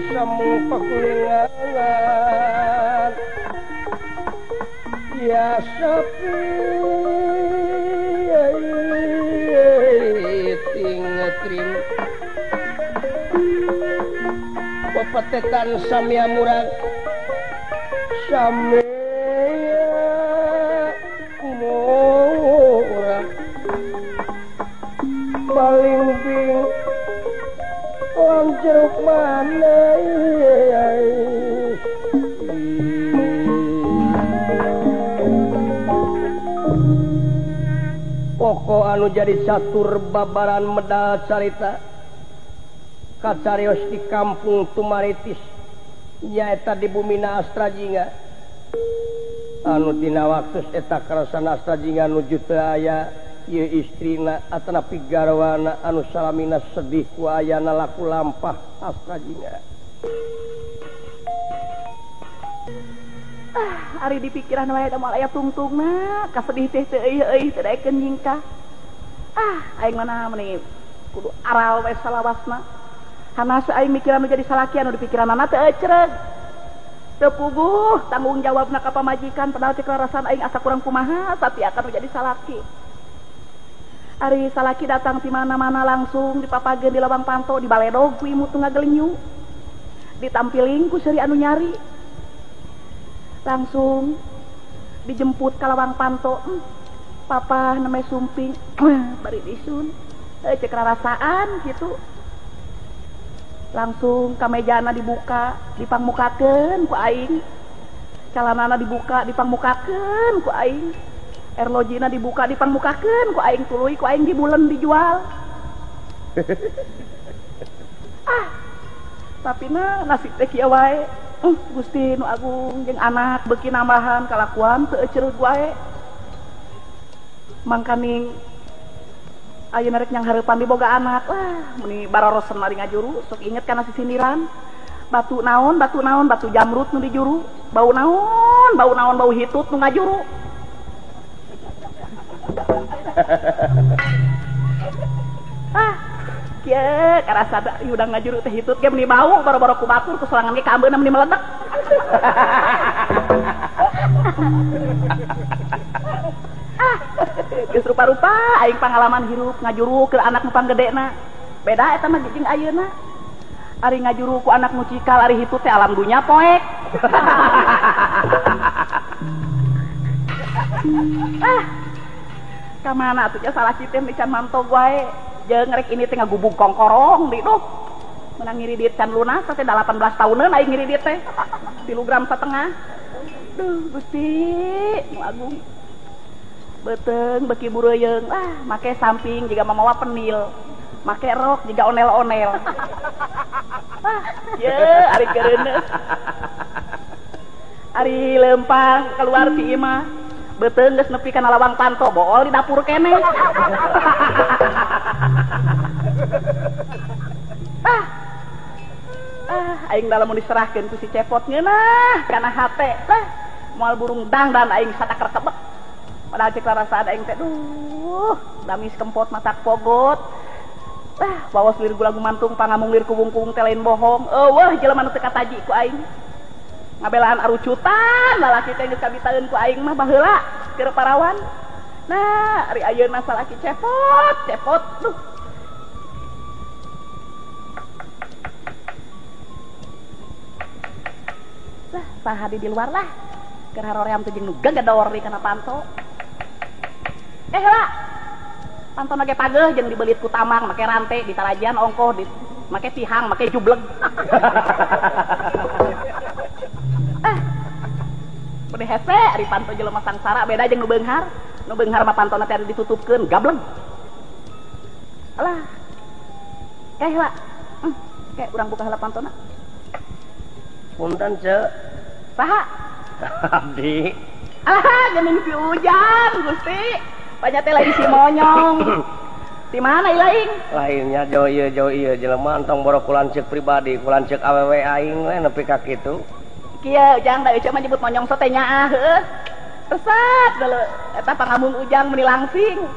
Samu pakulingan ya sepi tingetrim pepetetan samia murag samia murag paling bing jeruk mana pokok anu jadi catur babaran medal carita kacarios di kampung Tumaritis nyaeta di bumina Astrajinga anu dina waktu eta karasan Astrajinga nuju teu aya ieu istrina atanapi garwana anu salamina sedih ku ayana laku lampah Astrajinga. Ari di pikiran wae da moal aya tungtungna kasedih teh teu euy teu daekeun nyingkah. Aing mana meni kudu aral we salawasna. Hanas aing mikiran nu jadi salaki anu di pikiranna teu ecreg. Teu puguh tanggung jawabna ka pamajikan padahal cek rarasan aing asa kurang kumaha tapi akan jadi salaki. Ari salaki datang di mana-mana langsung dipapageun di lawang panto di baledog ku imut nu ngagelenyu. Ditampiling ku seuri anu nyari. Langsung dijemput ka lawang panto. Papa namanya Sumping. Bari disun. Cek rarasaan gitu. Langsung kamejana dibuka, dipangmukakeun ku aing. Calanana dibuka, dipangmukakeun ku aing. Erlojina dibuka dipangmukakeun ku aing tuluy ku aing dibulen dijual. Tapi nasib teh kieu wae. Gusti nu agung jeung anak beuki nambahan kalakuan teu ecereug wae. Mangkaning ayeuna rek nyang hareupan diboga anak. Muni barorosen mari ngajuru sok inget kana sisindiran. Batu naon, batu jamrut nu dijuru. Bau naon, bau hitut nu ngajuru. Kieu karasa udah ngajuru teh hitut ge meni bau boro-boro ku batur ku sorangan ge ka ambeuna meni meledek. Geus rupa-rupa aing pangalaman hirup ngajuru ke anak nu panggedena. Beda eta mah jeung ayeuna. Ari ngajuru ku anak nu cikal ari hitut teh alam dunya poek. Kamana atuh salah citeh can mantog wae jeung rek ini teh ngagubung kongkorong di duh menang ngiri diet can lunas teh 18 tahunan aing ngiri diet teh 3 gram setengah. Duh Gusti nu agung beteung beki bureuyeung make samping jiga mamawa penil make rok jiga onel-onel. Ye ari keureuneus ari lempang keluar ti imah beteung geus nepi kana lawang panto bool di dapur kene. Aing dalam mau diserahkeun ku si cepot ngeunah kana hate moal burung dangdan aing sataker kebek padahal cek rarasaan aing teh duh damis kempot matak pogot wawas lir gula gumantung pangamung lir kubung-kubung teh lain bohong eueuh jelema nu teu kataji ku aing ngabelaan arucutan lalaki teh geus kabitaeun ku aing mah baheula keur parawan. Nah ari ayeuna salaki cepot duh lah sahadi di luar lah keur haroream teh jeung nu gagador di kana panto. Lah panto nage pageuh jeung dibelit ku tamang make rante ditarajan ongkoh make tihang make jubleg. Bade hese ari panto jelema sangsara beda jeung nu beunghar mah pantona teh ditutupkeun gableng. Alah lah kayak urang buka heula pantona. Punten ce saha abdi geuning si Ujang Gusti banyak teh lain si Monyong di mana ilaing lainnya jauh iya jelema entong boro kulancek pribadi kulancek awewe aing we nepi ka kitu kieu ujang da euceuk mah nyebut monyong teh nyaah heuh resep deuleu eta pangamung ujang meuni langsing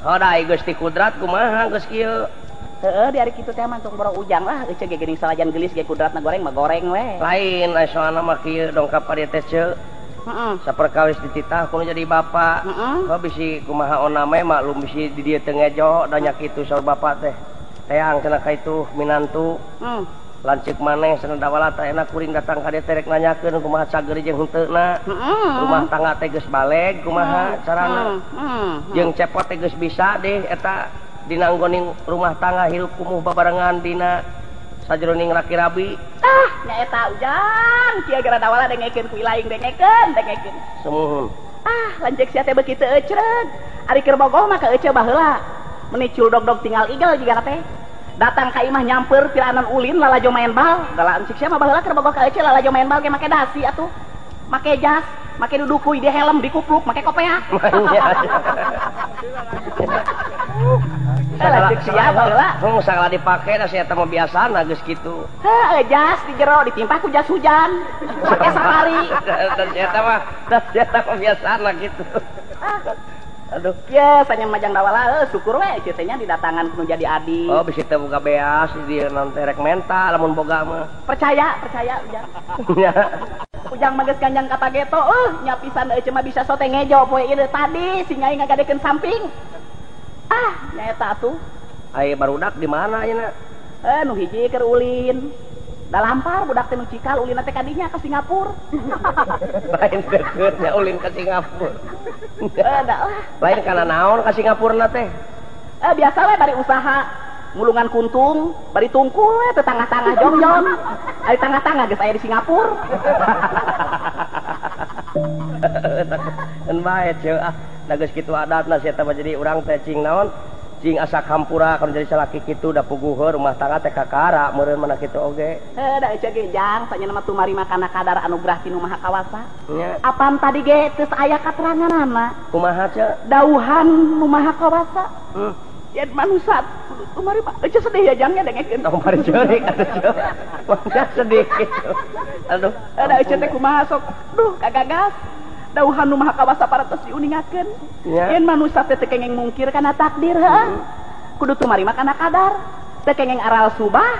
hodai Gusti Kudrat kumaha geus kieu heeh di ari kitu teh mah tong boro ujang lah euceuk ge geuning salajan geulis ge kudratna goreng mah goreng we lain soalna mah kieu dongkap ka dieu teh ceuk saperkawis dititah kudu jadi bapak kok bisi kumaha oname maklum bisi di dieu teu ngejo da nya kitu saur bapak teh teang cenah ka itu minantu lancik maneh cenah dawala teh enak kuring datang ka dieu teh rek nanyakeun kumaha sageur jeung heunteuna rumah tangga teh geus baleg kumaha carana jeung cepot teh geus bisa deh eta dina anggoning rumah tangga hirup kumuh babarengan dina sajroning laki rabi nya eta ujang kieu gara dawala dengekeun ku ilaing dengekeun semuhun lanjek sia teh beuki teu ecreug ari keur bogoh mah ka ece baheula meuni culdog-dog tinggal igel jiga teh datang ka imah nyamper pilanan ulin lalajo main bal gala encik sia mah baheula keur bogoh ka ece lalajo main bal ge make dasi atuh make jas make dudukuy di helm dikupluk make kopeak lanjek sia baheula sagala dipake da sia teh mah biasana geus kitu jas di jero ditimpah ku jas hujan make safari dan sia teh mah biasana kitu aduh ya sanya majang dawala syukur we kieu teh nya didatangan kudu jadi adi oh bisi teh boga beas di naon teh rek menta lamun boga mah percaya ujang ujang mah geus ganjang ka pageto nya pisan euceuk mah bisa sote ngejo poe ieu tadi singa ngagadekeun samping nya eta atuh ai barudak di mana ayeuna nu hiji keur ulin da lampar budak teh nu cikal ulina teh kadinya ka Singapura lain deukeut nya ulin ka Singapura da lah lain kana naon ka Singapura teh biasa we bari usaha ngulungan kuntung bari tungkul we teh tangah-tangah jong-jong ari tangah-tangah geus aya di Singapura bae ceuk da geus kitu adatna sia teh jadi urang teh cing naon cing asa kampura kalau jadi salaki kitu da puguheur rumah tangga teh kakara meureun mana kitu oge da euceuk ge jang sanyana mah tumari makana kadar anugerah ti Nu Maha Kawasa nya apaan tadi ge teu aya kateranganana kumaha ceuk dauhan Nu Maha Kawasa ya manusia tumari mah euceuk sedih ya jangnya dengekeun tumari ceurik atuh ceuk mangga sedih kitu aduh da euceuk teh kumaha sok duh kagagas dauhan Nu Maha Kawasa parantos diuningakeun yen manusia teh kengeng mungkir kana takdir heuh kudu tumari mah kana kadar teu kengeng aral subah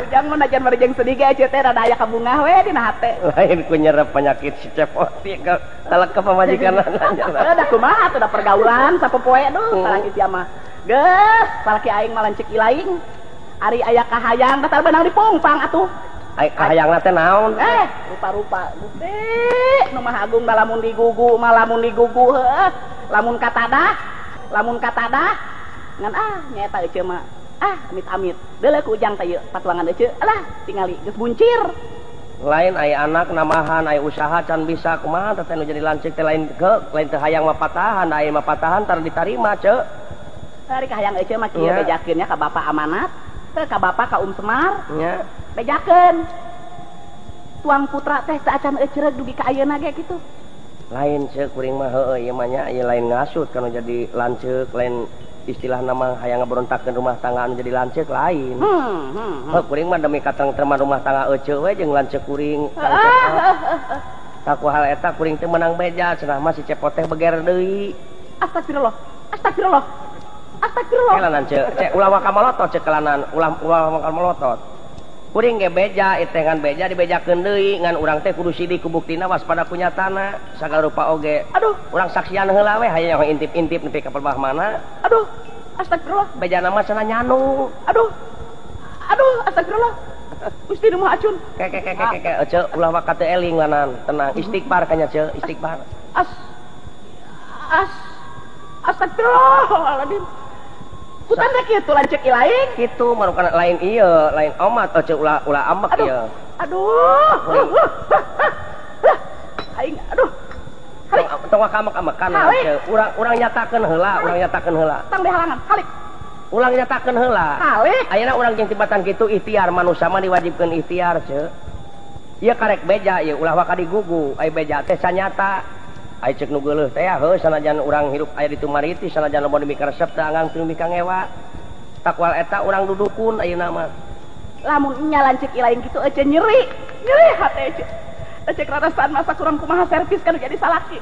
ujang mun najan mari jeung sedih ge ece teh rada aya kabungah we dina hate lain ku nyerep penyakit si cepot ka kalek pamajikanna da kumaha teh da pergaulan sapopoe duh salaki sia mah geus salaki aing mah lancek ilaing ari aya kahayang da beunang dipungpang atuh kahayangna teh naon rupa-rupa Gusti Nu Maha Agung lamun digugu heuh lamun katadah ngan nya eta euceuk mah amit-amit deuleu ku ujang teh ieu patuangan euceuk alah tingali geus buncir lain aya anak namahan aya usaha can bisa kumaha teh nu jadi lancik teh lain teh hayang mah patahan aya mah patahan tar ditarima ceuk ari kahayang euceuk mah kieu bejakeun nya ka Bapak Amanat teh ka Bapak ka Semar nya bejakeun tuang putra teh saacan euceuk dugi ka ayeuna ge kitu lain ceuk kuring mah heueuh ieu mah nya ieu lain ngasut kana jadi lanceuk lain istilah nama hayang ngaberontakeun rumah tangga anu jadi lanceuk lain kuring mah demi katengtreman rumah tangga euceuk we jeung lanceuk kuring taku hal eta kuring teh menang beja cenah mah si cepot teh beger deui astagfirullah kelanan ceuk ulah waka malotot ceuk kelanan ulah waka malotot kuring ge beja itengan beja dibejakeun deui ngan urang teh kudu sidik ku buktina waspada ku nyatana sagala rupa oge aduh urang saksian heula we hayang intip-intip nepi ka pelbah mana aduh astagfirullah bejana mah cenah nyanu aduh astagfirullah Gusti Nu Maha Acun ceuk ulah waka teu eling lanan tenang istighfar kanya ceuk istighfar astagfirullahaladzim kutan teh kitu lanceuk ilaing kitu marukan lain ieu lain omat ceuk ulah ambek ieu aduh aing aduh tong wakamak-amakan ceuk urang nyatakeun heula tang dihalangan halik ulang nyatakeun heula halik ayeuna urang jeung tibatan kitu ikhtiar manusia mah diwajibkeun ikhtiar ceuk ieu karek beja ieu ulah waka digugu ai beja teh sanyata Ai cek nu geuleuh teh heuh sanajan urang hirup aya di Tumariti sanajan loba nu mika resep teh angan teu mika ngewa. Takwal eta urang dudukun ayeuna mah. Lamun nya lancik ilaing kitu ece nyeri hate ece. Cek rarasan masa kurang kumaha servis kan jadi salaki.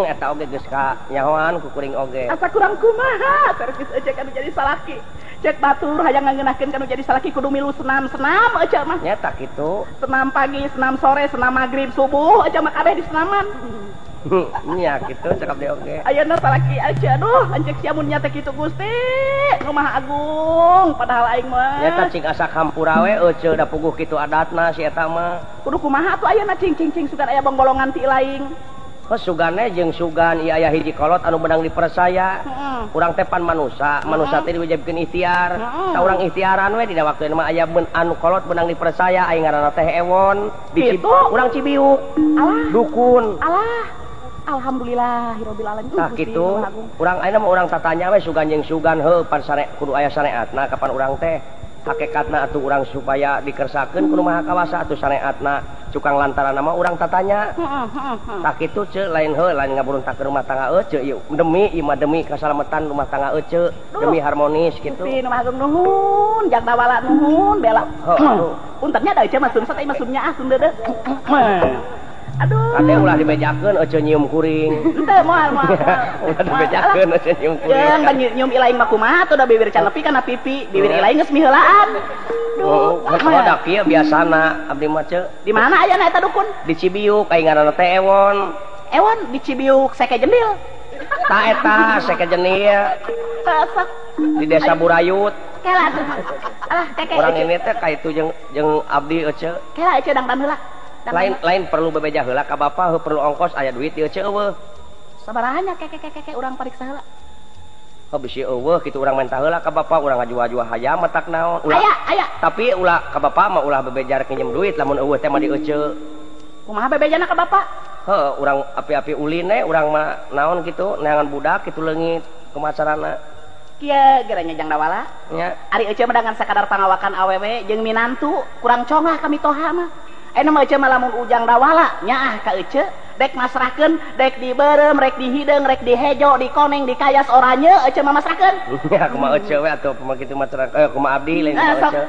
Eta oge geus ka nyahoan ku kuring oge. Asa kurang kumaha servis ece kan jadi salaki. Cek batur hayang ngangeunahkeun kan jadi salaki kudu milu senam ece mah. Nyata kitu. Senam pagi, senam sore, senam maghrib, subuh ece mah kabeh di senaman. Nya kitu cakap deh oge. Ayeuna salaki aja aduh lancik sia mun nya teh kitu Gusti. Nu Maha Agung padahal aing mah. Nyata cing asa kampura we ece da puguh kitu adatna si eta mah. Kudu kumaha atuh ayeuna cing sugan aya bonggolongan ti ilaing. Sugane jeung sugan ieu aya hiji kolot anu menang dipercaya. Urang teh pan manusa teh diwajibkeun ikhtiar. Sa urang ikhtiaran we dina waktu mah aya anu kolot menang dipercaya aing ngaranna teh Ewon. Urang Cibiuk. Alah. Dukun. Alah. Alhamdulillahirabbil alamin. Tah kitu. Urang ayeuna mah urang tatanya we sugan jeung sugan heuh pan sare kudu aya sareatna kapan urang teh. Hakikatna atuh urang supaya dikersakeun kudu Maha Kawasa atuh sareatna cukang lantaran mah urang tatanya. Tah kitu ceuk lain heuh lain ngaburuntakeun rumah tangga ceuk ieu demi ieu mah demi kasalamatan rumah tangga ceuk demi harmonis kitu. Gusti nu Maha Agung nuhun jang dawala nuhun bela. Puntennya da ece mah sun sat ieu mah sunnya sun deudeuh. Aduh. Kade ulah dibejakeun ece nyium kuring. Henteu moal. Ulah dibejakeun ece nyium kuring. Jeung nyium ilaing mah kumaha atuh da bibir can nepi kana pipi, bibir ilaing geus miheulaan. Duh, hodak ieu biasana abdi mah ceuk. Di mana aya eta dukun? Di Cibiuk aing ngaranna teh Ewon. Ewon di Cibiuk Seke Jendil. Tah eta Seke Jendil. Di Desa Burayut. Kela tuh. Alah keke. Urang ini teh ka itu jeung abdi ece. Kela ece dangdan heula. Lain perlu bebeja heula ka bapa heuh perlu ongkos aya duit ieu ce eueuh. Sabaraha nya keke urang pariksa heula. Oh bisi eueuh kitu urang menta heula ka bapa urang ngajua-jua hayam matak naon. Aya. Tapi ulah ka bapa mah ulah bebeja rek nginjem duit lamun eueuh teh mah di ece. Kumaha bebejana ka bapa? Heuh urang api-api ulin urang mah naon kitu neangan budak kitu leungit kumaha carana. Kieu geranya jang dawala. Nya. Ari ece mah dengan sakadar pangawakan awewe jeung minantu kurang congah kami toha mah. Ena mah ece mah lamun ujang dawala nyaah ka ece dek masrahkeun dek dibeureum rek dihideung rek dihejo dikoneng dikayas oranye ece mah masrahkeun. Ya kumaha ece we atuh kumaha kitu mah kumaha abdi lain kumaha ece.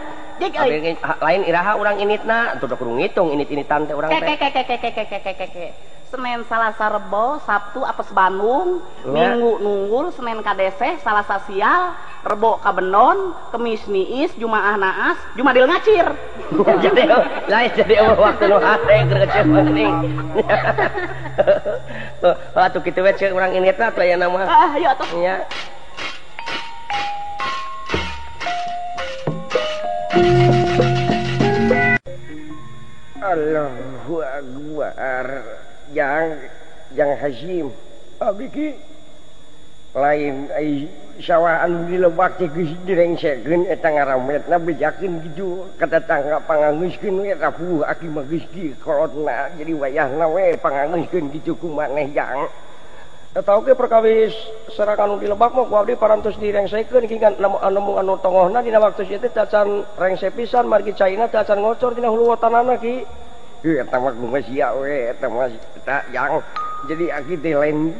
Lain iraha urang initna atuh kudu ngitung init-initan teh urang teh. Senin Salasa Rebo, Sabtu apes Bandung, Minggu nunggul, Senin kadese, Salasa sial, Rebo kabenon, Kemis niis, Jumaah naas, Jumadil ngacir. Jadi waktu nu hate geureum penting. Atuh kitu we ceuk urang initna atuh aya nama. Ayo atuh. Nya. Allahu Akbar. Yang Hasyim abdi ki lain ai sawaan di lebak teh geus direngsekeun eta ngarametna bejakeun kitu ka tetangga pangangeuskeun we rapuh aki mah geus di kolotna jadi wayahna we pangangeuskeun kitu ku maneh jang eta oge perkawis serakan di lebak mah ku abdi parantos direngsekeun ki anu tongohna dina waktu ieu teh tacan rengse pisan margi caina tacan ngocor dina hulu watanana ki. Eta mah kumaha sia we eta mah eta yang jadi aki teh lain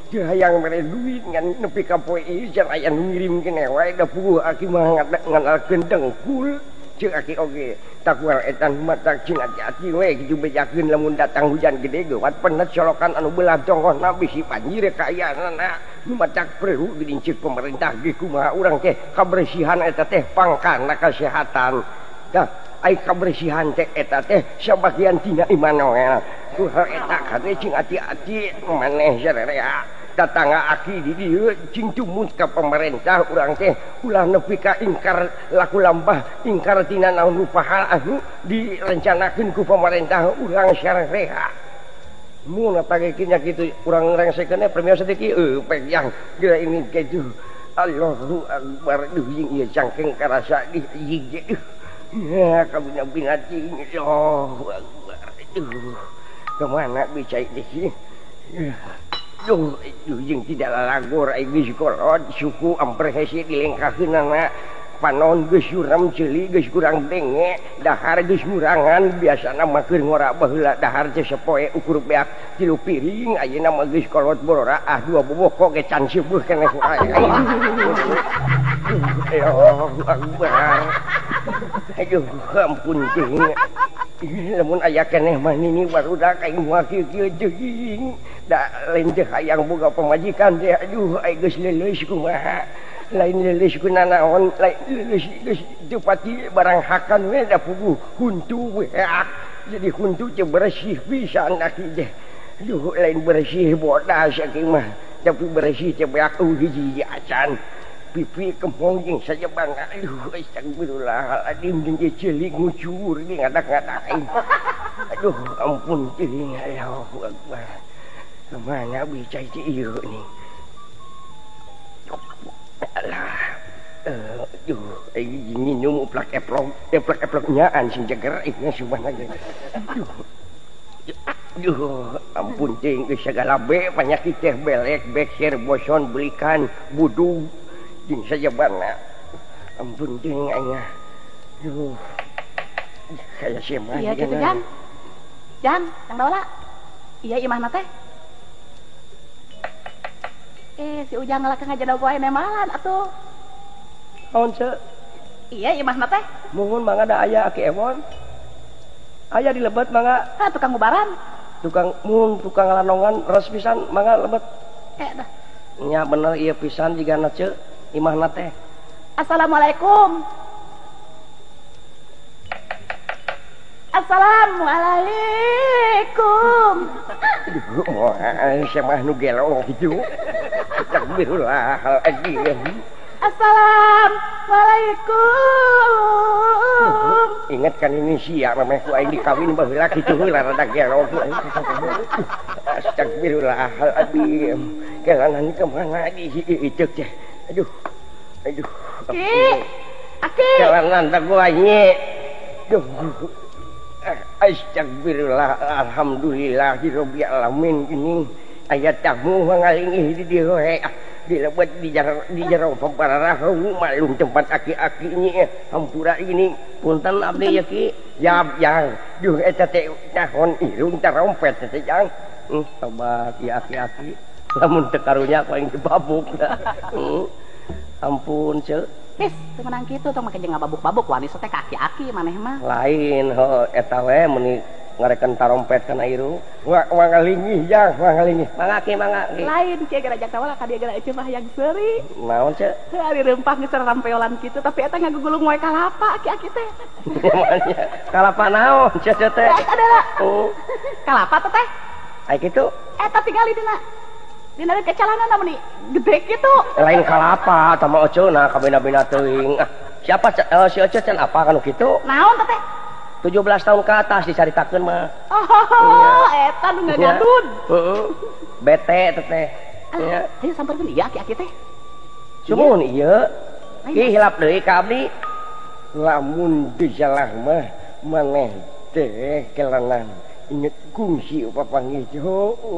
teu hayang mere duit ngan nepi ka poe ieu jan aya nu ngirimkeun wae da puguh aki mah nganalkeun dengkul ceuk aki oge takual etan matak cing ati-ati we kitu bejakeun lamun datang hujan gede geuwat penet colokan anu beulah tonggohna bisi banjir kaayana nu matak perlu didincik pemerintah ge kumaha urang teh kabersihan eta teh pangkana kesehatan dah ai kabersihan teh eta teh sabagian tina Immanuel kuha eta kade cing ati-ati maneh sarerea tatangga aki di dieu cing tumut ka pemerintah urang teh ulah nepi ka ingkar laku lambah ingkar tina naon rupahal anu direncanakeun ku pemerintah urang sarerea mun pagekeun kitu urang rengsekeun premio sedeki pegang geura ini kitu Allahu Akbar duh ieu cangkeng karasa di hiji. Ya, kamu yang binati Allahu Akbar. Kemana bicai di sini? Duh, yang tidak lalagor ai geus kolot suku amprehesi dilengkakeun anak panon geus suram ceuli geus kurang denge dahar geus ngurangan biasana mah keur ngora baheula dahar teh sapoe ukur beak 3 piring ayeuna mah geus kolot borora 2 bobok ge can seueuh keneh wae ya Akbar aduh ampun ting lamun aya keneh mah nini barudak aing moal kieu jeung da lain teh hayang boga pamajikan teh aduh aing geus leuleus kumaha lain leuleus ku nanaon lain leuleus geus teu pati barang hakan we da puguh huntu we jadi huntu teh bersih pisan aki teh aduh lain bersih bodas aki mah tapi bersih teh beak hiji acan pipi kemong jeung saja bangga aduh astagfirullahaladzim jeung celik ngucur di ngadak-ngadain aduh ampun teuing Allahu Akbar kemana bicai teh ieu nih alah aduh ini minum plak eplok nyaan sing jeger nya subhanallah aduh ampun ting geus sagala be panyakit teh belek bekser boson belikan budug jeung saja bangga ampun ting aya aduh kayak siapa iya gitu Jan yang daula iya imahna teh si Ujang ngalak ngajana poe nemalan atuh naon ce iya imahna teh muhun mangga da aya Aki Ewon aya di Lebet mangga tukang ubaran tukang lanongan res pisan mangga Lebet dah nya bener ieu pisan jigana ce imahna teh Assalamualaikum Assalamualaikum aduh moal samah nu gelo kitu Astagfirullahaladzim Assalamualaikum ingat kan ini sia mameh ku aing dikawin baheula kitu heula rada gelo Astagfirullahaladzim kelanan kemana di icek teh aduh Aki kelanan tak gua nye aduh astagfirullah alhamdulillahirabbil alamin ini ayat tamu ngalingih di dieu we di Lebet di jero papararahu malung tempat aki-akinya hampura ini punten abdi ya ki yap yang duh eta teh nahon irung tarompet teh jang tobat ya aki-aki lamun teu karunya ku aing dibabuk ampun ce His, teu menang kitu tong make jeung ngababuk-babuk wanis teh ka aki-aki maneh mah. Lain heuh eta we meuni ngarekan tarompet kana irung. Wangalingih jang, wangalingih. Mangaki. Lain kieu gara jak tawala ka dieu gara eceu mah hayang seuri. Naon ce? Heuh ari rempah geus rampeolan kitu tapi eta ngagugulung wae kalapa aki-aki teh. Kalapa naon ce teh? Eta adalah. Kalapa teh. Ai kitu. Eta tinggali dina kecalanan meni gede kitu. Lain kalapa tama oceuna kabina-bina teuing. Siapa si Oce can apa kanu kitu? Naon teh? 17 tahun ke atas dicaritakeun mah. Oh, eta nu ngagadun. Heeh. Bete teh. Ya. Ayo sampeurkeun ieu aki-aki teh. Sumun ieu. Ki hilap deui ka abdi. Lamun dijalah mah maneh teh kelanan inget kungsi papanggih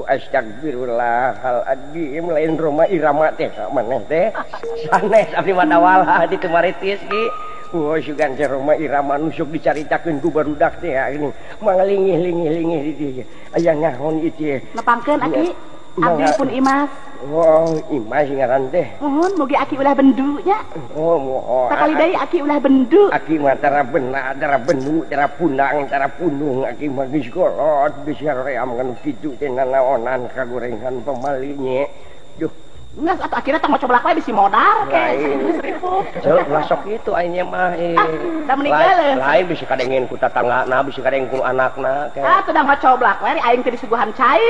astagfirullahaladzim lain Roma Irama teh maneh teh sanes abdi madawala di temaritis ki sugan teh Roma Irama nusuk dicaritakeun ku barudak teh ini manglingih-lingih di dieu aya ngahon ieu nepangkeun aki abdi pun Imas. Oh, Imas ngaran teh. Mohon mugi aki ulah bendu nya. Oh, mohon. Sakali deui aki ulah bendu. Aki mah tara beuna, tara bendu, tara punang, tara punung, aki mah geus kolot, geus ream kan kitu teh nanaonan kagorengan pamalinya. Duh, ngas atuh akhirnya tong coba wae bisi modal ke. Ceu lasok itu ayeuna mah da meninggal. Lain bisi kadengin ku tatanggana, bisi kadengin ku anakna ke. Teu da ngocoblak we aing teh disuguhan cai.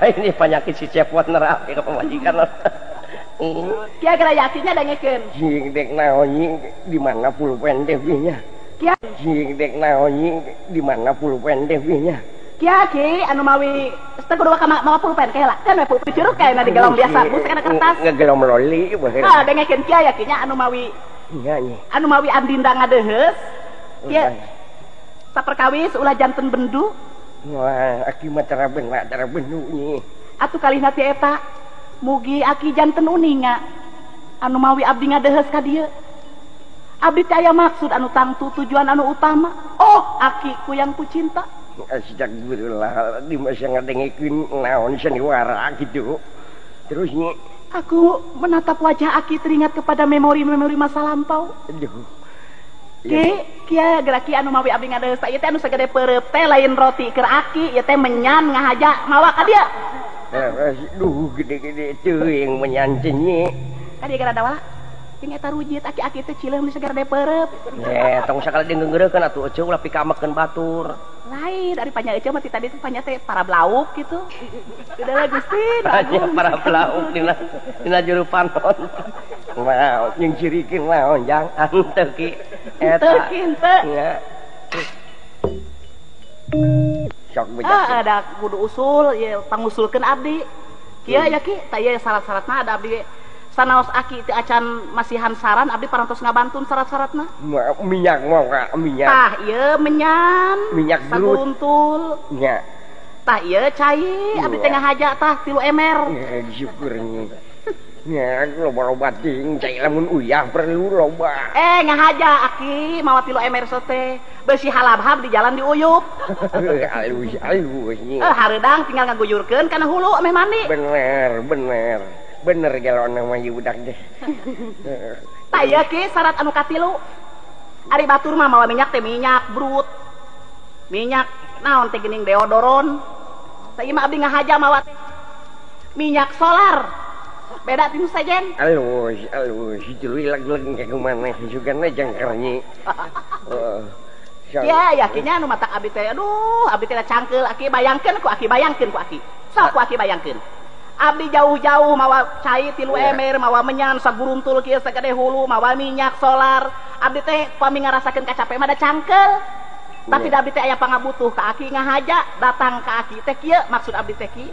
Ini penyakit si cepot nerap ka pamajikan. Kia gara yakinnya dengekeun. Jing dek naon di mana pulpen teh nya. Kia jing dek naon di mana pulpen teh nya. Kia ki anu mawi teu kudu ka mawa pulpen ke lah. Kan we pulpen curug kae di galon biasa, bus kana kertas. Ngegelom loli bae. Ah dengekeun kia yakinnya anu mawi. Iya nya. Anu mawi andinda ngadeheus. Kia saperkawis ulah janten bendu. Wah, aki mah tara bendu nya. Atuh kalihna teh eta mugi aki janten uninga anu mawi abdi ngadeheus ka dieu Abdi teh aya maksud anu tangtu tujuan anu utama. Oh, akiku yang ku cinta. Astagfirullah, di masa ngadengikeun naon sandiwara gitu. Terus nya aku menatap wajah Aki teringat kepada memori-memori masa lampau. Aduh. Kia geraki anu mawi abdi ngadeus ieu teh anu sagede peureup teh lain roti keur Aki, ieu teh menyan ngahaja mawa ka dia. Aduh, gede-gede teuing menyancenye. Ka dia gara wala. Jeung eta rujit aki-aki teh cileung di sagede peureup. Tong sakali dengeureukeun atuh eceuk ulah pikamekeun batur. Lain dari panya eceuk mah ti tadi teh panya teh para blauk gitu. Udah lah Gusti. Panya para blauk dina juru panon. Wow, jeung cirikeun naon jang anteu ki eta. Teu. Ya. Sok bejak. Ada kudu usul ya pangusulkeun abdi. Kieu ya Ki, tah ieu syarat-syaratna ada abdi sanaos Aki teu acan masihan saran abdi parantos ngabantun syarat-syaratna. Minyak mau ka minyak. Tah ieu menyan. Minyak saguntul. Nya. Tah ieu cai abdi teh ngahaja tah 3 emer. Ya syukurnya. Ya loba-loba ting cai lamun uyah perlu loba. Ngahaja Aki mawa 3 emer sote. Beusi halab-hab di jalan diuyup. Alus nya. Hareudang tinggal ngaguyurkeun kana hulu ameh mandi. Bener galona mah ieu budak deh. Tah ieu Ki syarat anu katilu. Ari batur mah mawa minyak teh minyak brut. Minyak naon teh geuning deodoron. Tah ieu mah abdi ngahaja mawa teh minyak solar. Beda tinu sajen. Alus itu lag-lag ka kumaneh sugana jangkarnyi. Ya yakinnya anu matak abdi teh aduh abdi teh cangkeul Aki bayangkeun ku Aki. Sok ku Aki bayangkeun. Abdi jauh-jauh mawa cai 3 emer mawa menyan saguruntul kieu sagede hulu mawa minyak solar. Abdi teh pami ngarasakeun kacape mah da cangkeul. Tapi abdi teh aya pangabutuh ka Aki ngahaja datang ka Aki teh kieu maksud abdi teh ki.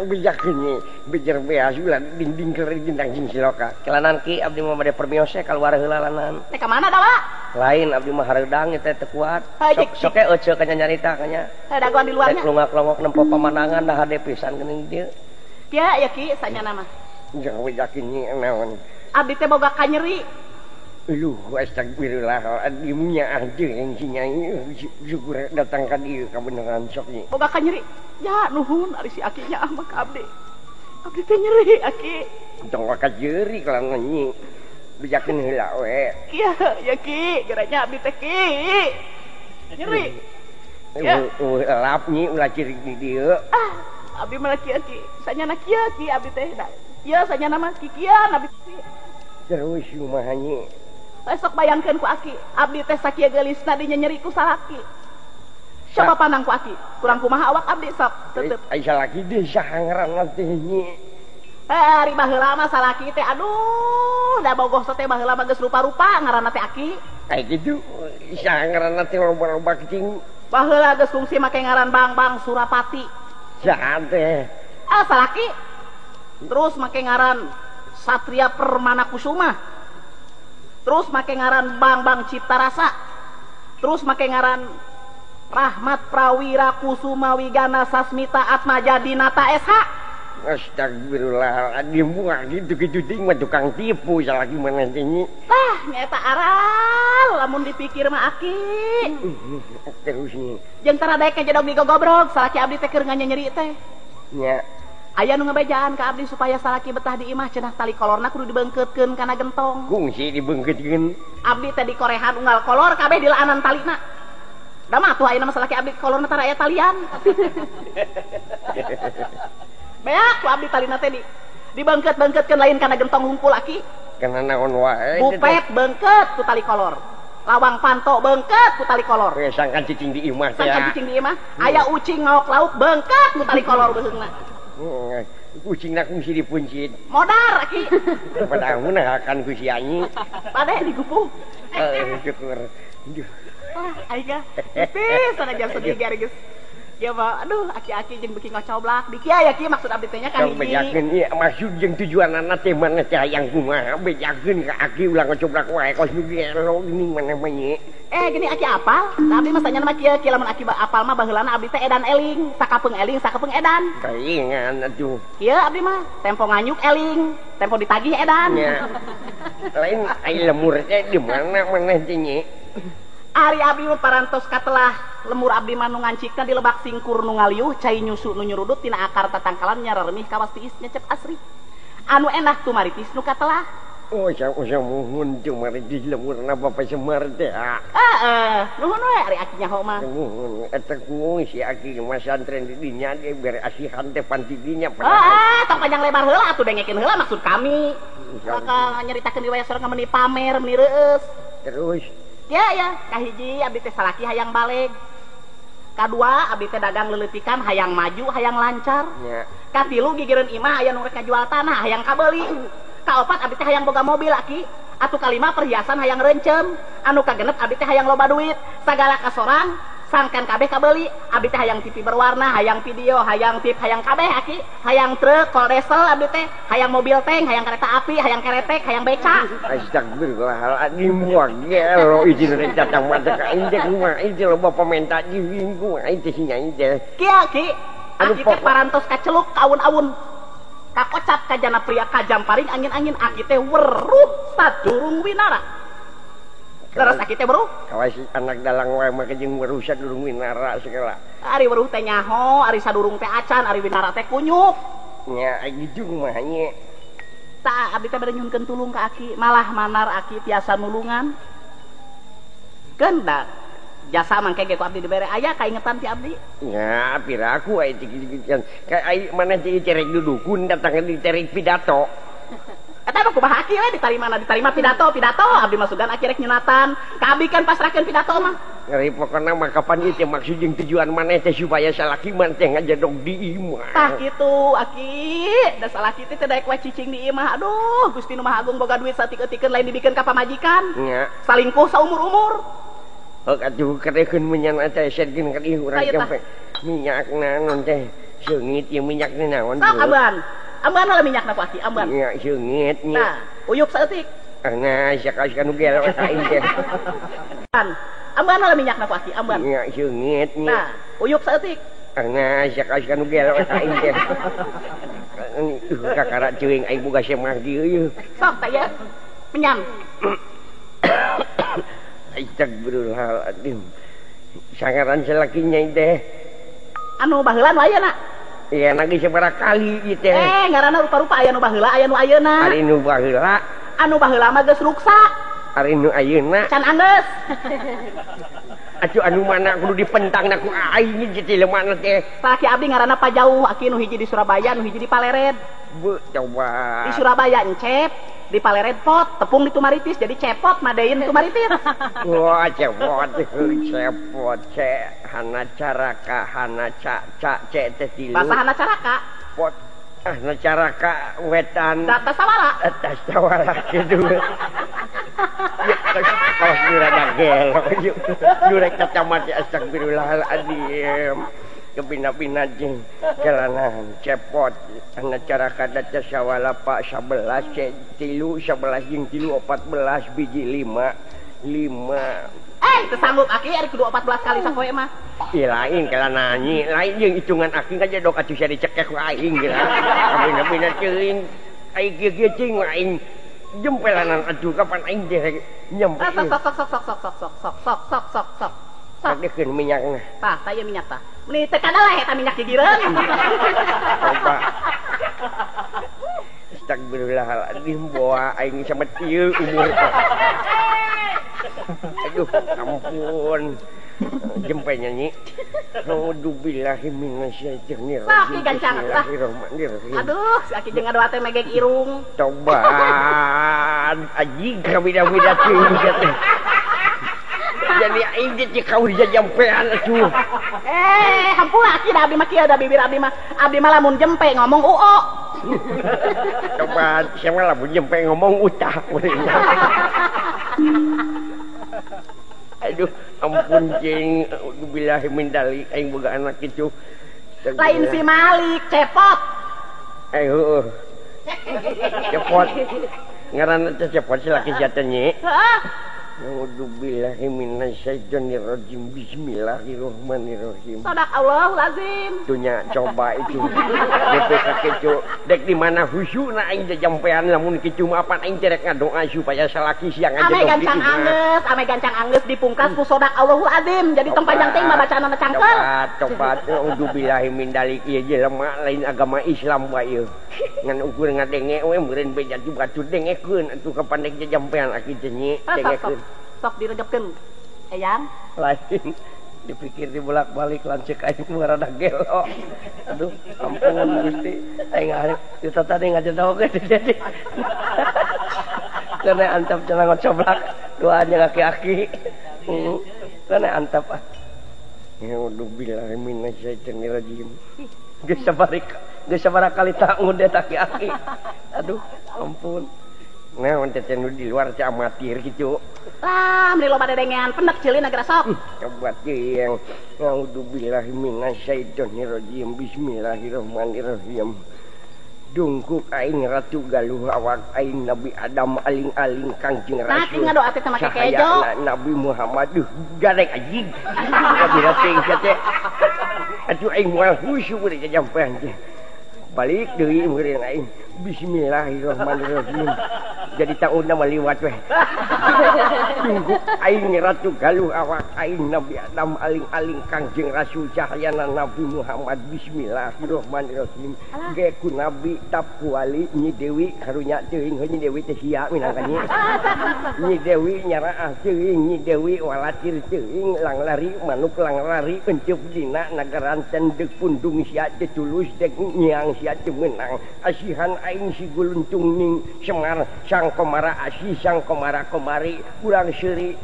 Bijak nya bejer beas ulah dinding keur gendang jeung siloka. Kelanan Ki abdi mah bade permiose kaluar heula lanan. Teh ka mana dawa? Lain abdi mah hareudang teh teu kuat. Sok ece kanya nyarita kanya. Dagoan di luarnya. Lungak-lungok nempo pamandangan dah hade pisan geuning dieu. Kieu ya Ki sanyana mah. Jeung bejakeun naon. Abdi teh boga kanyeri. Astagfirullah, dimunya aja yang si Nyai syukur datang ka dieu kabeneran sok nya. Boga kanyeri. Ya nuhun ari si Aki nya mah ka abdi. Abdi teh nyeri Aki. Tong ka jeuri kelangan nyi. Bejakeun heula we. Kieu ya Ki, geranya abdi teh Ki. Nyeri. Lap nyi ulah cirik di dieu. Abdi mah kieu Ki. Sanyana kieu Ki abdi teh. Ieu sanyana mah kikian abdi teh. Terus kumaha nyi? Esok bayangkeun ku Aki, abdi teh sakieu geulisna dinya nyeri ku salaki. Coba pandang ku Aki, kurang kumaha awak abdi sok teuteut. Ai salaki deui saha ngaranna teh nyi? Ari baheula mah salaki teh aduh, da bogoh teh baheula mah geus rupa-rupa ngaranna teh Aki. Ai kitu, saha ngaranna teh loba-loba kecing. Baheula geus fungsi make ngaran Bang Surapati. Saha teh? Salaki. Terus make ngaran Satria Permana Kusuma. Terus make ngaran Bang Cipta Rasa. Terus make ngaran Rahmat Prawira Kusuma Wigana Sasmita Atmaja Dinata SH. Astagfirullahaladzim, bukan gitu-gitu ting mah tukang tipu salaki mana tinggi. Tah, nyata aral, lamun dipikir mah Aki. Terus nih. Jeung tara daek jedog digogobrog, salaki abdi teh keur nganyeri teh. Nya. Aya nu ngabejaan ka abdi supaya salaki betah di imah cenah tali kolorna kudu dibeungkeutkeun kana gentong. Kungsi dibeungkeutkeun. Abdi teh di korehan unggal kolor kabeh di laanan talina. Da mah atuh ayeuna mah salaki abdi kolorna tara aya talian. Beak ku abdi talina teh dibeungkeut-beungkeutkeun lain kana gentong hungkul Aki. Kana naon wae. Bupet beungkeut ku tali kolor. Lawang panto beungkeut ku tali kolor. Sangkan cicing di imah teh. Sangkan cicing di imah. Aya ucing ngaok lauk beungkeut ku tali kolor beheungna. Kucingna kungsi dipuncit. Modar Aki. Pada amunah akan ku si Anyi. Pade digupung. Syukur. Aing ga. Pis sana jam sedih geus. Ya mah aduh aki-aki jeung beuki ngocoblak. Di kieu ya Ki maksud abdi teh nya kan hiji. Bejakeun ieu maksud jeung tujuanna teh mana teh hayang kumaha bejakeun ka Aki ulah ngocoblak wae kos nu gelo geuning mana mah nya. Gini Aki apal. Da abdi mah sanyana mah kieu lamun Aki apal mah baheulana abdi teh edan eling, sakapeung edan. Kaingan atuh. Kieu abdi mah tempo nganyuk eling, tempo ditagih edan. Nya. Lain ai lemur teh di mana maneh teh Nyi? Ari abdi mah parantos katelah lemur abdi mah nu ngancikna di lebak singkur nu ngaliuh cai nyusu nu nyurudut tina akar tatangkalan nyararemih kawas tiis nyecep asri. Anu enak tuh maritis nu katelah. Oh, saya mohon cuma di lemurna Bapak Semar teh. Nuhun we ari aki nyaho mah. Nuhun eta ku si aki mah santren di dinya ge bere asihan teh pan di dinya. Tong panjang lebar heula atuh dengekeun heula maksud kami. Maka nyaritakeun riwayat sorang meuni pamer meuni reueus. Terus ya kahiji abdi teh salaki hayang baleg. Kadua abdi teh dagang leuleutikan hayang maju hayang lancar. Ya. Katilu gigireun imah aya nu rek ngajual tanah hayang kabeuli. Kaopat abdi teh hayang boga mobil aki. Atu kalima perhiasan hayang reuncem. Anu kagenep abdi teh hayang loba duit. Sagala kasorang sangkan kabeh kabeuli. Abdi teh hayang TV berwarna, hayang video, hayang tip, hayang kabeh aki. Hayang truk, koldesel abdi teh, hayang mobil tank, hayang kereta api, hayang keretek, hayang beca. Astagfirullahaladzim wa gelo izin rek datang mata ka indek mah izin loba pamenta jiwing ku teh sia indek. Kieu ki. Aki teh parantos kaceluk kaun-aun. Kakocap kajana pria kajam paring angin-angin aki teh weruh sadurung winara. Terus aki teh weruh kawas anak dalang wae mah jeung weruh sadurung winara segala. Ari weruh teh nyaho, ari sadurung teh acan, ari winara teh kunyuk. Nya gitu mah nya. Tah abdi teh bade nyuhunkeun tulung ka aki, malah manar aki tiasa nulungan. Keundak jasa mangke ge ku abdi dibere aya kaingetan ti abdi. Ya, pira aku aya cik-cikian. Ka ai maneh teh cerek dudukun datang di cerek pidato. Eta mah kumaha aki we ditarima pidato abdi mah sugan aki rek nyunatan. Ka abdi kan pasrahkeun pidato mah. Ngeri pokona mah kapan ieu teh maksud jeung tujuan maneh teh supaya salaki mah teh ngajadog di imah. Tah kitu aki, da salaki teh daek we cicing di imah. Aduh, Gusti Nu Maha Agung boga duit satik-etikeun lain dibikeun ka pamajikan. Nya. Salingkuh saumur-umur. Atuh kadekeun menyan eta sedkeun ka ieu urang sampe minyakna naon teh seungit ieu minyakna naon. Sok amban. Amban lah minyakna ku aki, amban. Nya seungit nya. Nah, uyup saeutik. Nah, sakas kanu gelo eta aing teh. Amban lah minyakna ku aki, amban. Nya seungit nya. Nah, uyup saeutik. Nah, sakas kanu gelo eta aing teh. Kakara ceuing aing boga semah dieu ieu. Sok tah ya. Menyan. Astagfirullahaladzim. Sangaran salakinya teh. Anu baheula nu ayeuna. Iya nagi sabaraha kali ieu teh. Ngaranna rupa-rupa aya nu baheula aya nu ayeuna. Ari nu baheula. Anu baheula mah geus ruksa. Ari nu ayeuna can anggeus. Atuh anu mana kudu dipentangna ku aing ieu teh lemana teh. Salaki abdi ngaranna Pajauh, aki nu hiji di Surabaya, nu hiji di Palered. Bu coba. Di Surabaya encep, di Palered pot, tepung di Tumaritis jadi cepot madein Tumaritis. Wah, cepot hana caraka hana cak teh tilu. Bahasa hana caraka. Pot hana caraka wetan. Data sawara. Tas sawara kitu. Kaos durana gelo. Durek kacamata astagfirullahaladzim. Kebina-bina jeung kelanahan cepot hana caraka data sawala pak 11 tilu 11 jeung tilu 14 biji 5 teu sanggup aki ari kudu 14 kali sapoe mah. Ih lain kelana nyi, lain jeung hitungan aki aja dok atuh sia dicekek ku aing geura. Bina-bina ceuing aing kieu cing aing jempelanan atuh kapan aing teh nyampe. Sok. Kadekeun minyakna. Tah, tah ieu minyak tah. Meni teu kada lah eta minyak gigireun. Coba. Astagfirullahaladzim boa aing samet ieu umur. Aduh, ampun. Jempe nyanyi. Nauzubillahi minasyaitonir rajim. Sok gancang tah. Aduh, aki jeung ngadoa teh megeg irung. Coba. Aji kabida-bida teuing teh. Jadi aing teh kau jampean atuh. Hampura aki da abdi mah kieu da bibir abdi mah lamun jempe ngomong uo. Coba siapa lamun jempe ngomong utah. Aduh, ampun cing. Billahi min dalik aing boga anak kitu. Lain si Malik, cepot. Heuh. Cepot. Ngaranna teh cepot si laki jatenya. Heeh. A'udzubillahi minasyaitonirrajim. Bismillahirrahmanirrahim. Sadaqallahul Dunya coba itu. DPK kecu. Dek di mana khusyukna aing jampean lamun kicu mapan aing cerek ngadoa supaya salaki siang aja. Ame gancang anggeus dipungkas ku sadaqallahul azim. Jadi tong panjang teh mah bacaanna cangkel. Coba a'udzubillahi min dalik ieu jelema lain agama Islam wae ieu. Ngan ukur ngadenge we meureun beja juga tu dengekeun atuh kapandek jampean aki teh nyi dengekeun. Sok diregepkeun. Eyang. Lain dipikir dibolak-balik lancek aing rada gelo. Aduh, ampun Gusti. Aing arep kita tadi ngajedogeun jadi. Karena antap cenah ngocoblak doanya aki-aki. Karena antap ah. Ya udah billahi minasyaitonirrajim. Geus sabaraha kali tak ngudeh aki-aki. Aduh, ampun. Nah, untuk di luar cak amatir gitu. Lah, meni loba dedengean pendek ceulin agar sok. Coba yang a'udzubillahi minasyaitonirrajim. Bismillahirrahmanirrahim. Dungkuk aing ratu galuh awak aing Nabi Adam aling-aling Kangjeng Rasul. Nah, tinggal doa teh sama kekejo. Nabi Muhammad garek anjing. Kabira teh teh. Atuh aing moal khusyuk deui jampean teh. Balik deui meureun aing. Bismillahirrahmanirrahim. Jadi taunna maliwat weh. Tunggu aing ratu galuh awak aing Nabi Adam aling-aling Kangjeng Rasul cahayana Nabi Muhammad. Bismillahirrahmanirrahim. Ge ku nabi tapku wali Nyi Dewi karunya teuing Nyi Dewi teh sia minangka nyi. Nyi Dewi nyaraah teuing Nyi Dewi walatir teuing lang lari manuk lang lari enceup dina nagaran cendek pundung sia teh tulus dek nyiang sia teu meunang. Asihan aing si guluntung ning Semar sang komara asih sang komara komari kurang seuri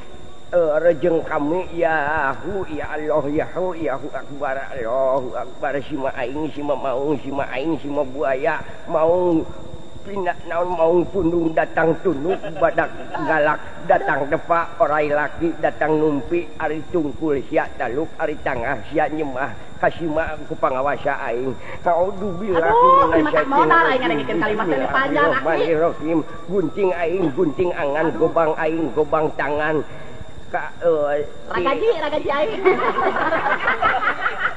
rejeng kami yahu ya Allah yahu yahu akbar Allahu akbar sima aing sima maung sima aing sima buaya maung pindah naon maung pundung datang tunuk badak galak datang depa orai laki datang numpi ari tungkul sia taluk ari tangah sia nyemah kasima ku pangawasa aing. A'udzubillahi minasyaitonir rajim. Gunting aing gunting angan gobang aing gobang tangan. Ragaji aing.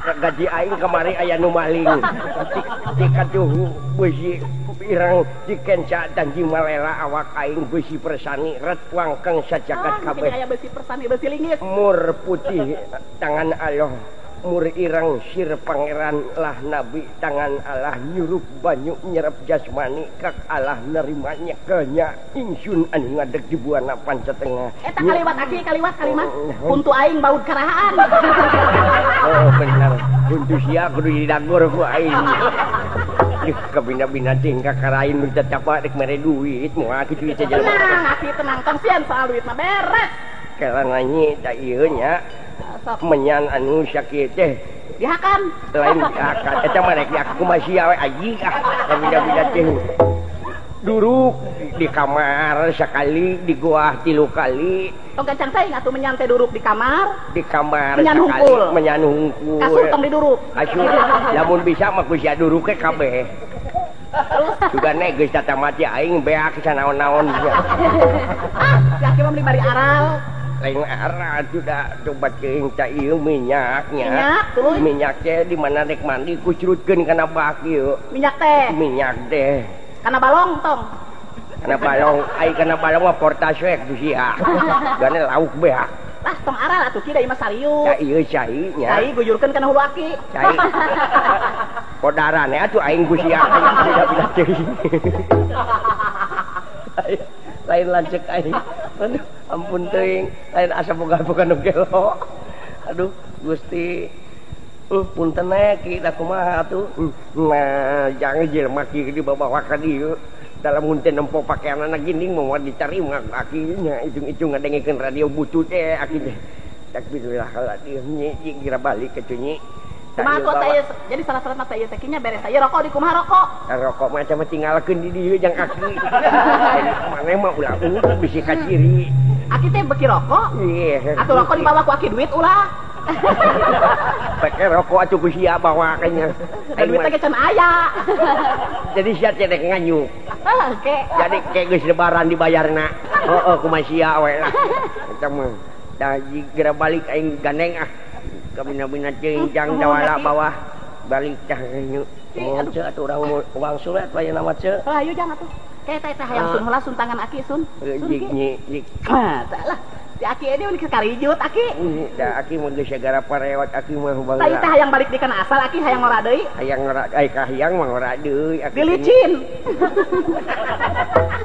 Ragaji aing kamari aya nu maling. Dikatuh beusi irang dikenca dan jimalela awak aing beusi persani ret wangkeng sajagat kabeh. Aya beusi persani beusi linggis. Mur putih tangan Allah. Mur irang sir pangeran lah nabi tangan Allah nyurup banyu nyerap jasmani kak Allah nerimanya kenya ingsun anu ngadeg di buana pancetengah. Eta kaliwat kalimat puntu aing baud karahaan. Oh benar puntu sia kudu didagor ku aing. Ih kabina-bina tingkah karain nu tetapa dek mere duit moal kitu teh jelema. Tenang tong sieun soal duit mah beres. Kelang nyi da ieu nya menyan anu sakit teh dihakan lain dihakan eta mah rek dihakan kumaha sia we aji kabina-bina teh duruk di kamar sekali di gua 3 kali tong gancang teh atuh menyan teh duruk di kamar menyan hungkul kasur tong diduruk kasur lamun bisa mah ku sia duruk ke kabeh juga nek geus tata mati aing beak sanaon-naon laki mah beli bari aral lain arah sudah coba cing ca ieu minyaknya minyak teh di mana rek mandi kucrutkeun kana bak ieu minyak teh kana balong tong kana balong ai kana balong mah portasek tu sia gane lauk beak lah tong aral atuh kieu ieu mah sarius ca ieu cai nya cai guyurkeun kana hulu aki cai podarane atuh aing ku sia bila teuing lain lancek aing aduh ampun teuing lain asa boga-boga nu gelo aduh Gusti punten ki da kumaha atuh nah jangan jelema ki dibawa ka dieu dalam mun teh nempo pakaianna ginding moal ditarima akinya icung-icung ngadengekeun radio butut teh aki teh takbirullah nyi kira balik ke cunyi kumaha tuh teh jadi salah-salah teh teh kinya beres aya rokok di kumaha rokok rokok mah cuma tinggalkeun di dieu jang aki maneh mah ulah bisi ka ciri aki teh beki rokok iya atuh rokok dibawa ku aki duit ulah pakai rokok atuh ku sia bawa kanya duit teh can aya jadi sia teh nganyuk Oke. Jadi kayak geus lebaran dibayarna. Heeh, kumaha sia we lah. Eta mah. Da geura balik aing gandeng ah. Kabina-bina teuing jang dawala bawah. Balik tah nyu. Mun ceu atuh urang uang surat bae nama ceu. Ayo jangan atuh. Kayak teh hayang sun heula sun tangan aki sun. Jik nyi. Salah. Si Aki ini unik karijut Aki. Da Aki mah geus sagara parewat Aki mah bangga. Tah hayang balik di kana asal Aki hayang ngora deui. Hayang ngora kahiyang mah ngora deui Aki. Dilicin.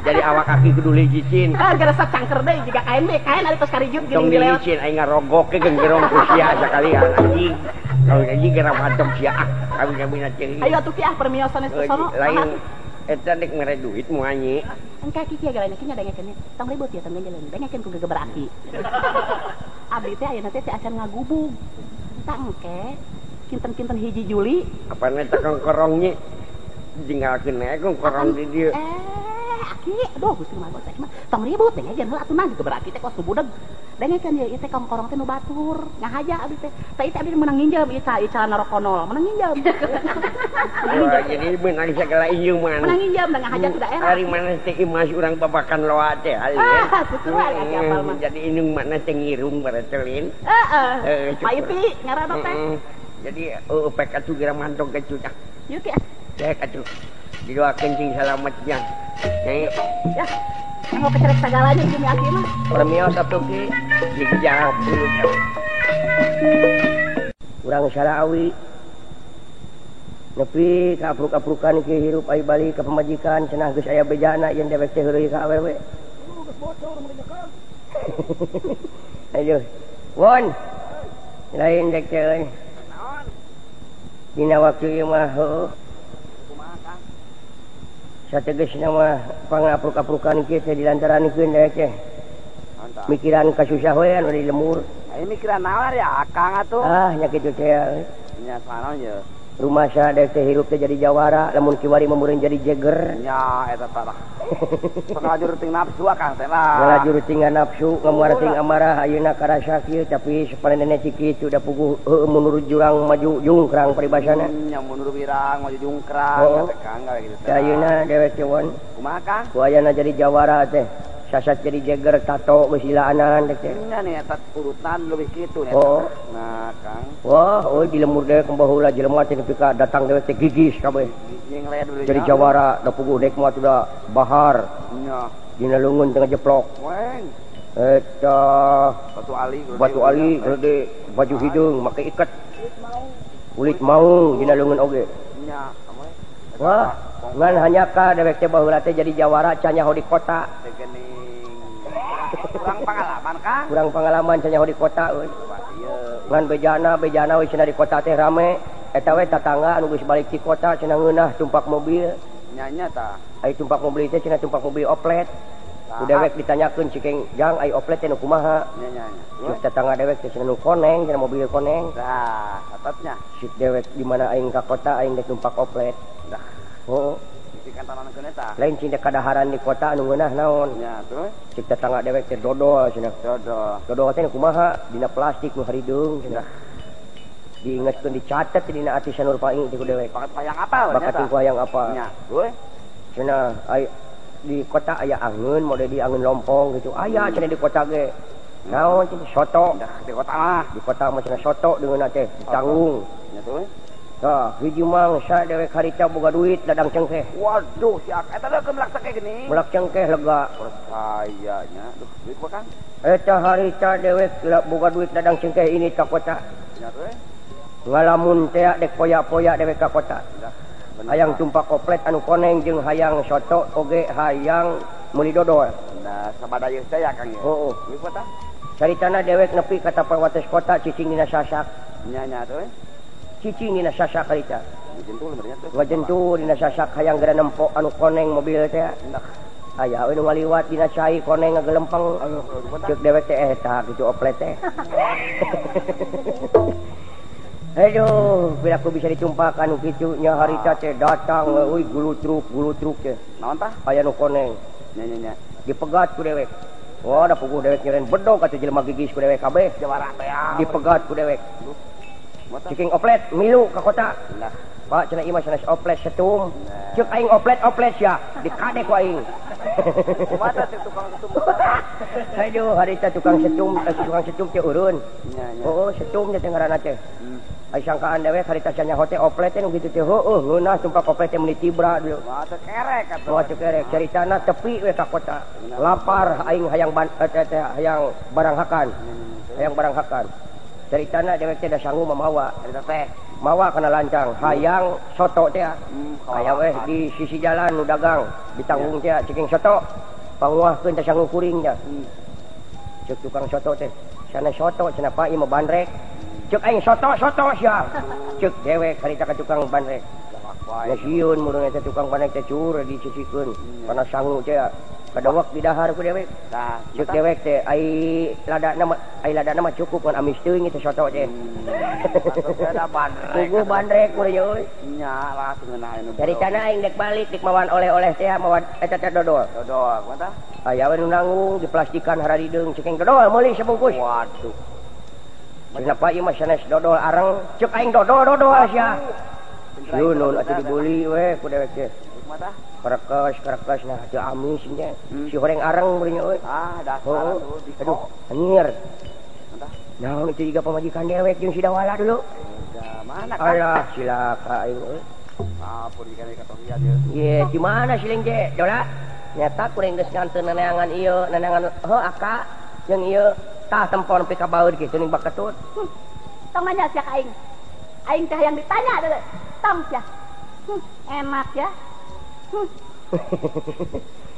Jadi awak Aki kudu licin. Gara cangker deui jiga kain ari tos karijut geuning dilewat. Licin aing ngarogok ke genggerong ku sia sakalian anjing. Kalau anjing kira mantap sia ah. Kami teuing. Ayo atuh ki ah permiosan geus sono. Lain eta dek mere duit moal nyi. Engka kieu galanya kieu nyadengekeun tong ribut ya tong jalan. Dengekeun ku gegeber Aki. Abdi teh ayeuna teh acan ngagubug. Entah engke kinten-kinten hiji Juli. Apana eta kongkorong nyi? Tinggalkeun we kongkorong di dieu. Aki, aduh Gusti mah bos mah. Tong ribut dengekeun heula atuh mah gegeber Aki teh kos budeg. Dengekeun ieu teh kongkorong teh nu batur. Ngahaja abdi teh. Tah ieu teh abdi meunang nginjem ieu calana rokonol, meunang nginjem. Jadi menang segala injung mana? Menang injam dah ngajak ke daerah. Hari mana teh imas urang babakan loa teh ali. Sesuai Aki apal mah. Jadi injung mana teh ngirung baretelin. Paipi ngaranna teh. Jadi pek atuh geura mantong ke cucak. Yuk ya. Cek atuh. Didoakeun cing salametnya. Nyai. Ya. Mau kecerek sagalanya jeung Aki mah. Permios atuh ki. Dijawab dulu. Urang Sarawi. Nepi ka apruk-aprukan ke hirup ai balik ke pemajikan cenah geus aya bejana yen dewek teh heureuy ka awewe. Geus bocor mendekan. Ayo. Won. Lain dek teh. Naon? Dina waktu ieu mah heuh. Kumaha Kang? Sategesna mah pangapruk-aprukan kieu teh dilantaranikeun dewek teh. Mikiran kasusah we anu di lemur. Ai mikiran naon ya Akang atuh? Ah nya kitu teh. Nya sanaon ye? Rumah saya dek teh hirup teh jadi jawara, lamun kiwari memureun jadi jeger. Nya eta tah. Pengalajur ting nafsu Akang teh lah. Ngalajur ting nafsu, ngamuar ting amarah ayeuna karasa kieu tapi sapanenna cikitu da puguh munurut jurang maju jungkrang paribasana. Nya mundur wirang maju jungkrang teh Kang gawe kitu teh. Ayeuna dewek teh won. Kumaha Kang? Ku ayeuna jadi jawara teh. Sasat jadi jeger tato geus ilaanan dek teh. Nya nih eta urutan leuwih kitu nya. Nah Kang. Wah, di lemur dek baheula jelema teh nepi ka datang dewek teh gigis kabeh. Jadi jawara da puguh dek mah sudah bahar. Nya. Dina leungeun teh jeplok. Weng. Eta Batu Ali gede baju hidung make iket. Kulit maung dina leungeun oge. Nya. Wah, ngan hanya ka dewek teh baheula teh jadi jawara canyaho di kota. Kurang pengalaman Kang? Kurang pengalaman canyaho di kota euy. Ngan bejana we cenah di kota teh rame. Eta we tatangga anu geus balik ti kota cenah ngeunah tumpak mobil. Nya tah. Ai tumpak mobil teh cenah tumpak mobil oplet. Ku dewek ditanyakeun cikeng jang ai oplet teh nu kumaha? Nya. Terus tetangga dewek teh cenah nu koneng, cenah mobil koneng. Tah, atatnya. Sik dewek di mana aing ka kota aing dek numpak oplet. Dah. Oh. Di kantorankeun eta. Lain cinta kadaharan di kota anu ngeunah naon? Nya, terus Cik tetangga dewek teh dodol cenah. dodol Teh nu kumaha? Dina plastik nu harideung cenah. Diingetkeun dicatet dina ati sanur paing ti ku dewek. bakat wayang apa? Bakat wayang apa? Nya, euy. Cenah ai di kota aya angeun mode di angeun lompong gitu. Aya cenah di kota ge. Naon cenah soto. Dah di kota mah. Di kota mah cenah soto deungeunna teh ditanggung. Nya tuh. Tah, hiji mangsa dewek harita boga duit ladang cengkeh. Waduh, si Ak eta leukeun melak sakeh gini. Melak cengkeh lega. Percayanya. Duh, duit apa Kang? Eta harita dewek boga duit ladang cengkeh ini ka kota. Nya tuh. Ngalamun teh dek poya-poya dewek ka kota. Hayang tumpak oplet anu koneng jeung hayang soto oge hayang meuli dodol. Nah, sabadaya teh ya Kang ya. Heuh. Duit apa tah? Caritana dewek nepi ka tapawates kota cicing dina sasak. Nya tuh. Cicing dina sasak harita. Jentul benernya tuh. Ngajentu dina sasak hayang geura nempok anu koneng mobil teh. Aya we nu ngaliwat dina cai koneng ngagelempeng. Ceuk dewek teh eta kitu oplet teh. Aduh, bila aku bisa ditumpakan kitu nya harita teh datang euy gulu truk teh. Naon tah? Aya nu koneng. Nya. Dipegat ku dewek. Wah, da puguh dewek nyeren bedog atuh jelema gigis ku dewek kabeh. Jawara teh ya. Dipegat ku dewek. ciking oplet milu ka kota. Pak cenah ieu mah sanes oplet setum. Ceuk aing oplet ya, dikade ku aing. Kumaha teh tukang setum? Aduh, harita tukang setum teh urun. Oh, setum teh ngaranna teh. Ai sangkaan dewe harita nya hote oplet teh gitu teh. Heueuh, ngeunah sumpah oplet teh meuni tibra dulu. Mah teh kerek atuh. Oh, teh kerek caritana tepi we ka kota. Lapar aing hayang hayang barang hakan. Hayang barang hakan. Ceritana dewek teh da sangu mamawa. Cerita teh mawa kana lancang hayang soto teh. Aya weh di sisi jalan nu dagang ditanggung teh ciking soto. Panguahkeun teh sangu kuring teh. Ceuk tukang soto teh. Sana soto cenah Pak ieu mah bandrek. Ceuk aing soto sia. Ceuk dewek harita ka tukang bandrek. Ya sieun murung eta tukang bandrek teh cur disisikeun. Kana sangu teh kadawak di dahar ku dewek. Tah, ceuk dewek teh ai ladana mah cukup mun amis teuing itu soto teh. ada bandrek. Tugu bandrek mulai euy. Nya lah cenah anu. Dari kana aing dek balik dik mawan oleh-oleh teh mawan eta teh dodol. Dodol, kumaha? Aya we nu nanggung diplastikan haradideung ceking dodol meuli sabungkus. Waduh. Kenapa ieu mah sanes dodol areng ceuk aing dodol sia. Yunun atuh dibuli we ku dewek teh. Kumaha? Kerekes nah teu amis nya. Si horeng areng mulai euy. Ah, dasar Oh, aduh, anjir. Entah. Naon itu juga pemajikan dewek jeung si Dawala dulu. Mana kan? Alah, silaka aing euy. Apun dikali katohian ieu. Ye, di mana si Leng teh? Dola. Nyata kuring geus nganteun neneangan ieu, neneangan heuh aka jeung ieu tah tempon nepi ka baeud kitu ning baketut. Tong nanya sia ka aing. Aing teh yang ditanya deui. Tong sia. Enak ya.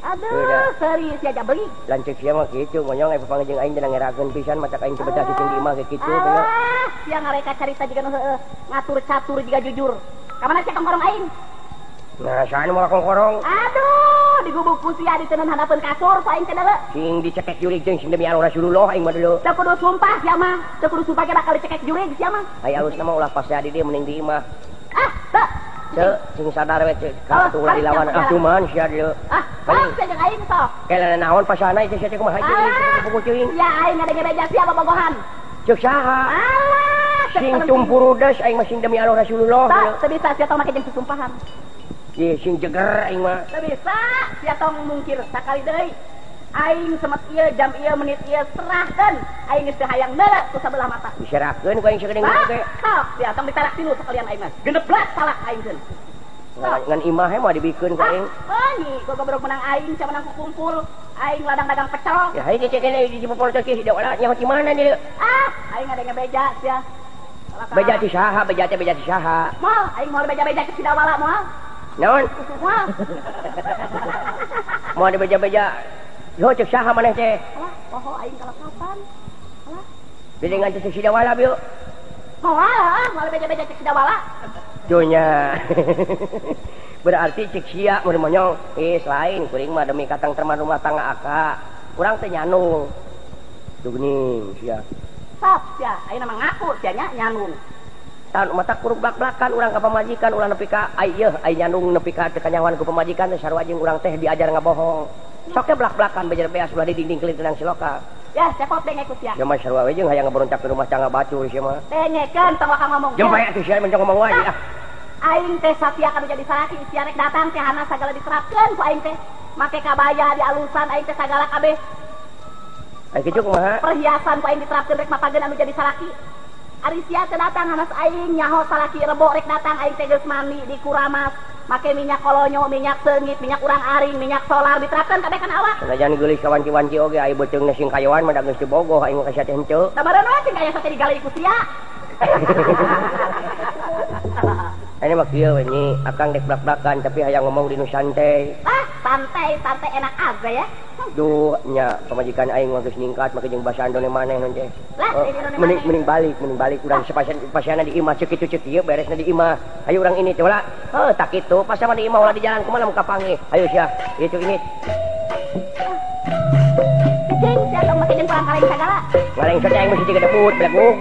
Aduh, serius aja beli. Lanceuk sia mah kitu, monyong aya papanggih jeung aing teh ngerakeun pisan matak aing cebetah cicing di imah ge kitu teh. Sia ngareka carita jiga nu heueuh, ngatur catur jiga jujur. Ka mana sia kongkorong aing? Nah, saan moal kongkorong? Aduh, digubuk ku sia diteun handapeun kasur ku aing teh deuleu. Sing dicekek jurig jeung sing demi Allah Rasulullah aing mah deuleu. Teu kudu sumpah sia mah, teu kudu sumpah ge bakal dicekek jurig sia mah. Ai alusna mah ulah pas di dieu mending di imah. Teu. Teu, sing sadar we cek ka ulah dilawan cuman sia deuleu. Kalau sia jeung aing sok. Kela naon pasana itu sia teh kumaha teh pukul teuing. Ya aing ngadenge beja sia bobogohan. Ceuk saha? Alah, Sing tumpurudes aing mah sing demi Allah Rasulullah. teu bisa sia tong make jeung susumpahan. Ye sing jeger aing mah. Teu bisa sia tong mungkir sakali deui. Aing semet ieu jam ieu menit ieu serahkeun. Aing geus teu hayang neuleuh ku sabelah mata. Diserahkeun ku aing sakedeung ge. Sok sia tong ditarak tilu sekalian aing mah. 16 talak aing geun. Ngan imah mah dibikeun ku aing. Ni gua gobrok menang aing ca menang kumpul. Aing ladang dagang pecel. Ya hayu cek kene di popol teh ki da nyaho di mana dia? Aing ngadenge beja sia. Beja ti saha? Beja teh beja ti saha? Moal aing moal beja-beja ke Sidawala moal. Naon? Moal. Mau ada beja-beja. Yo cek saha maneh teh? Alah, poho aing kalapapan. Alah. Bilingan teh Sidawala bieu. Moal beja-beja ke Sidawala. Dunya. Berarti cek sia mun monyong lain kuring mah demi katang terman rumah tangga aka. Kurang teh nyanung. Tuh geuning sia. Sok sia, ayeuna mah ngaku sia nya nyanung. Tahun mata kuruk blak-blakan urang ka pamajikan ulah nepi ka ai nyanung nepi ka teu kanyawan ku pamajikan teh sarua jeung urang teh diajar ngabohong. Sok teh blak-blakan bejer beas ulah di dinding kelintang siloka. Ya, cepot dengek ku sia. Ya mah sarua we jeung hayang ngaberontak ke rumah tangga batur sia mah. Dengekeun tong wakang ngomong. Jempaya tuh sia mencong ngomong wae ah. Aing teh satia kanu jadi salaki sia rek datang teh hana sagala diterapkeun ku aing teh. Make kabaya di alusan aing teh sagala kabeh. Ai kitu kumaha? Perhiasan ku aing diterapkeun rek mapageun anu jadi salaki. Ari sia teh datang hanas aing nyaho salaki rebo rek datang aing teh geus mandi di kuramas. Make minyak kolonyo, minyak seungit, minyak urang aring, minyak solar diterapkeun kabeh kana awak. Sanajan geulis ka wanci-wanci oge aya beuteungna sing kayoan mah da geus dibogoh aing ka sia teh henteu. Sabarana sing kaya sate digali ku sia. Ini mah kieu we nyi, akang dek blak-blakan tapi hayang ngomong di nu santai. Santai enak aja ya. Duh nya pamajikan aing mah geus ningkat make jeung basa Andone maneh nun teh. Lah, mending balik urang sepasiana di imah ceuk kitu ceuk ieu beresna di imah. Hayu urang ini teh ulah. Tak kitu pas sama di imah ulah di jalan kumaha muka panggih. Hayu sia, itu ini. Cing, sia tong make jeung kurang kaleng sagala. Ngaleng saja aing mesti dibut belakung.